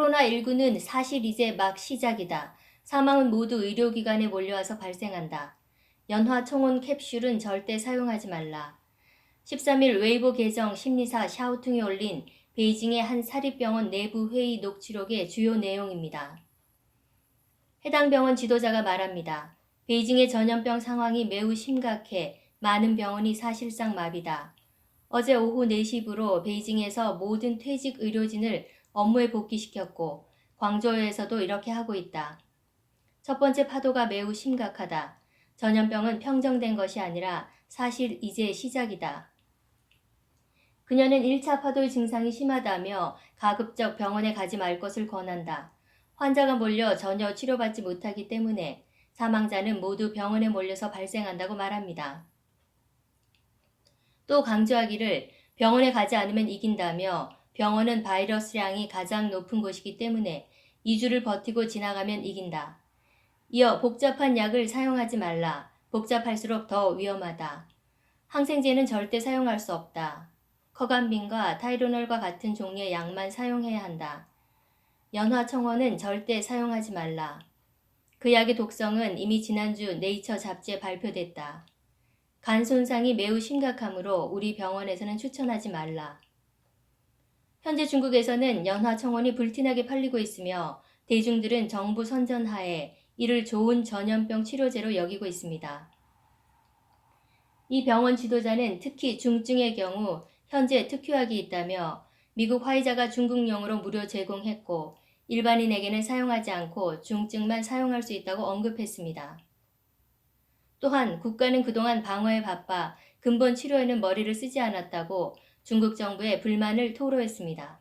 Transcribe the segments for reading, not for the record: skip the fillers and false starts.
코로나19는 사실 이제 막 시작이다. 사망은 모두 의료기관에 몰려와서 발생한다. 연화 청혼 캡슐은 절대 사용하지 말라. 13일 웨이보 계정 심리사 샤오퉁이 올린 베이징의 한 사립병원 내부 회의 녹취록의 주요 내용입니다. 해당 병원 지도자가 말합니다. 베이징의 전염병 상황이 매우 심각해 많은 병원이 사실상 마비다. 어제 오후 4시부로 베이징에서 모든 퇴직 의료진을 업무에 복귀시켰고 광저우에서도 이렇게 하고 있다. 첫 번째 파도가 매우 심각하다. 전염병은 평정된 것이 아니라 사실 이제 시작이다. 그녀는 1차 파도의 증상이 심하다며 가급적 병원에 가지 말 것을 권한다. 환자가 몰려 전혀 치료받지 못하기 때문에 사망자는 모두 병원에 몰려서 발생한다고 말합니다. 또 강조하기를 병원에 가지 않으면 이긴다며 병원은 바이러스량이 가장 높은 곳이기 때문에 2주를 버티고 지나가면 이긴다. 이어 복잡한 약을 사용하지 말라. 복잡할수록 더 위험하다. 항생제는 절대 사용할 수 없다. 커감빈과 타이로놀과 같은 종류의 약만 사용해야 한다. 연화 청원은 절대 사용하지 말라. 그 약의 독성은 이미 지난주 네이처 잡지에 발표됐다. 간 손상이 매우 심각하므로 우리 병원에서는 추천하지 말라. 현재 중국에서는 연화 청원이 불티나게 팔리고 있으며 대중들은 정부 선전하에 이를 좋은 전염병 치료제로 여기고 있습니다. 이 병원 지도자는 특히 중증의 경우 현재 특효약이 있다며 미국 화이자가 중국용으로 무료 제공했고 일반인에게는 사용하지 않고 중증만 사용할 수 있다고 언급했습니다. 또한 국가는 그동안 방어에 바빠 근본 치료에는 머리를 쓰지 않았다고 중국 정부에 불만을 토로했습니다.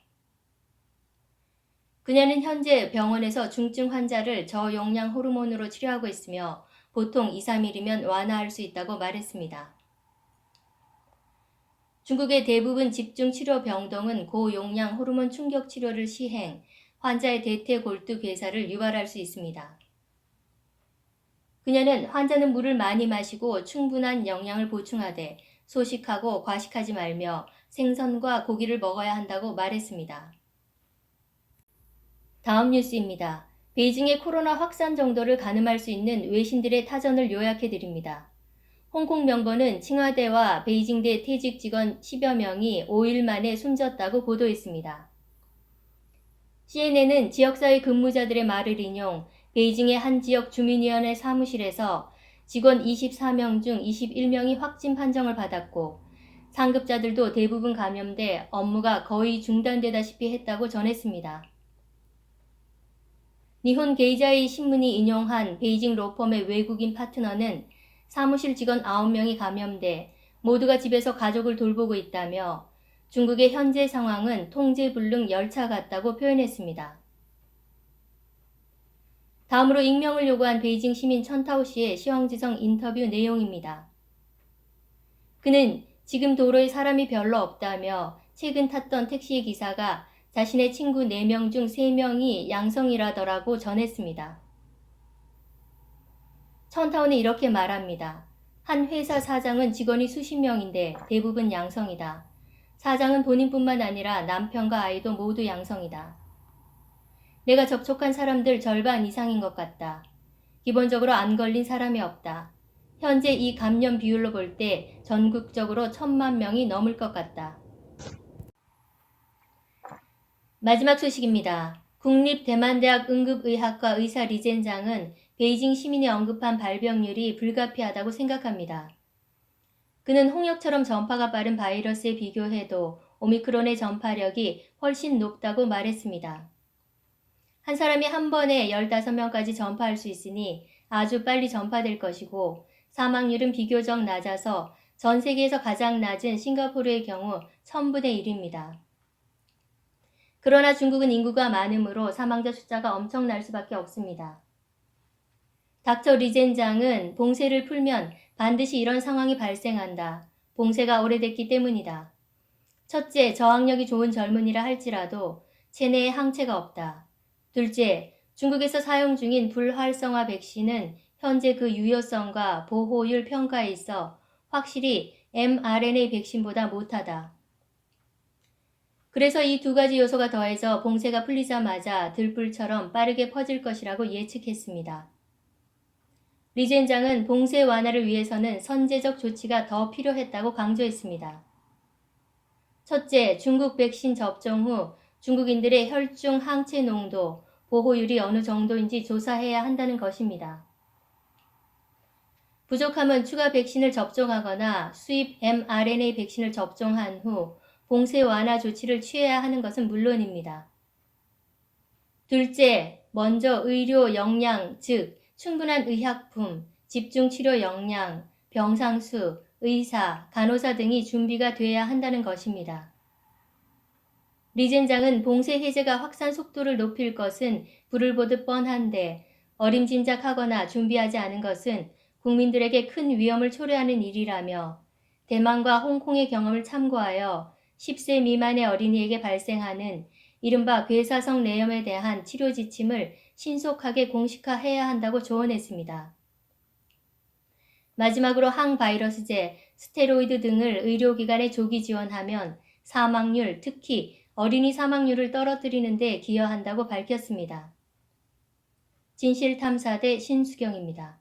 그녀는 현재 병원에서 중증 환자를 저용량 호르몬으로 치료하고 있으며 보통 2-3일이면 완화할 수 있다고 말했습니다. 중국의 대부분 집중치료 병동은 고용량 호르몬 충격 치료를 시행, 환자의 대퇴골두괴사를 유발할 수 있습니다. 그녀는 환자는 물을 많이 마시고 충분한 영양을 보충하되 소식하고 과식하지 말며 생선과 고기를 먹어야 한다고 말했습니다. 다음 뉴스입니다. 베이징의 코로나 확산 정도를 가늠할 수 있는 외신들의 타전을 요약해 드립니다. 홍콩 명보는 칭화대와 베이징대 퇴직 직원 10여 명이 5일 만에 숨졌다고 보도했습니다. CNN은 지역사회 근무자들의 말을 인용 베이징의 한 지역 주민위원회 사무실에서 직원 24명 중 21명이 확진 판정을 받았고 상급자들도 대부분 감염돼 업무가 거의 중단되다시피 했다고 전했습니다. 니혼 게이자이 신문이 인용한 베이징 로펌의 외국인 파트너는 사무실 직원 9명이 감염돼 모두가 집에서 가족을 돌보고 있다며 중국의 현재 상황은 통제불능 열차 같다고 표현했습니다. 다음으로 익명을 요구한 베이징 시민 천타오 씨의 시황지성 인터뷰 내용입니다. 그는 지금 도로에 사람이 별로 없다며 최근 탔던 택시의 기사가 자신의 친구 4명 중 3명이 양성이라더라고 전했습니다. 천타오는 이렇게 말합니다. 한 회사 사장은 직원이 수십 명인데 대부분 양성이다. 사장은 본인뿐만 아니라 남편과 아이도 모두 양성이다. 내가 접촉한 사람들 절반 이상인 것 같다. 기본적으로 안 걸린 사람이 없다. 현재 이 감염 비율로 볼 때 전국적으로 1000만 명이 넘을 것 같다. 마지막 소식입니다. 국립대만대학 응급의학과 의사 리젠장은 베이징 시민이 언급한 발병률이 불가피하다고 생각합니다. 그는 홍역처럼 전파가 빠른 바이러스에 비교해도 오미크론의 전파력이 훨씬 높다고 말했습니다. 한 사람이 한 번에 15명까지 전파할 수 있으니 아주 빨리 전파될 것이고 사망률은 비교적 낮아서 전 세계에서 가장 낮은 싱가포르의 경우 1000분의 1입니다. 그러나 중국은 인구가 많으므로 사망자 숫자가 엄청날 수밖에 없습니다. 닥터 리젠장은 봉쇄를 풀면 반드시 이런 상황이 발생한다. 봉쇄가 오래됐기 때문이다. 첫째, 저항력이 좋은 젊은이라 할지라도 체내에 항체가 없다. 둘째, 중국에서 사용 중인 불활성화 백신은 현재 그 유효성과 보호율 평가에 있어 확실히 mRNA 백신보다 못하다. 그래서 이 두 가지 요소가 더해져 봉쇄가 풀리자마자 들불처럼 빠르게 퍼질 것이라고 예측했습니다. 리젠장은 봉쇄 완화를 위해서는 선제적 조치가 더 필요했다고 강조했습니다. 첫째, 중국 백신 접종 후 중국인들의 혈중 항체 농도, 보호율이 어느 정도인지 조사해야 한다는 것입니다. 부족하면 추가 백신을 접종하거나 수입 mRNA 백신을 접종한 후 봉쇄 완화 조치를 취해야 하는 것은 물론입니다. 둘째, 먼저 의료 역량, 즉 충분한 의약품, 집중치료 역량, 병상수, 의사, 간호사 등이 준비가 돼야 한다는 것입니다. 리젠장은 봉쇄 해제가 확산 속도를 높일 것은 불을 보듯 뻔한데 어림짐작하거나 준비하지 않은 것은 국민들에게 큰 위험을 초래하는 일이라며 대만과 홍콩의 경험을 참고하여 10세 미만의 어린이에게 발생하는 이른바 괴사성 뇌염에 대한 치료 지침을 신속하게 공식화해야 한다고 조언했습니다. 마지막으로 항바이러스제, 스테로이드 등을 의료기관에 조기 지원하면 사망률, 특히 어린이 사망률을 떨어뜨리는 데 기여한다고 밝혔습니다. 진실탐사대 신수경입니다.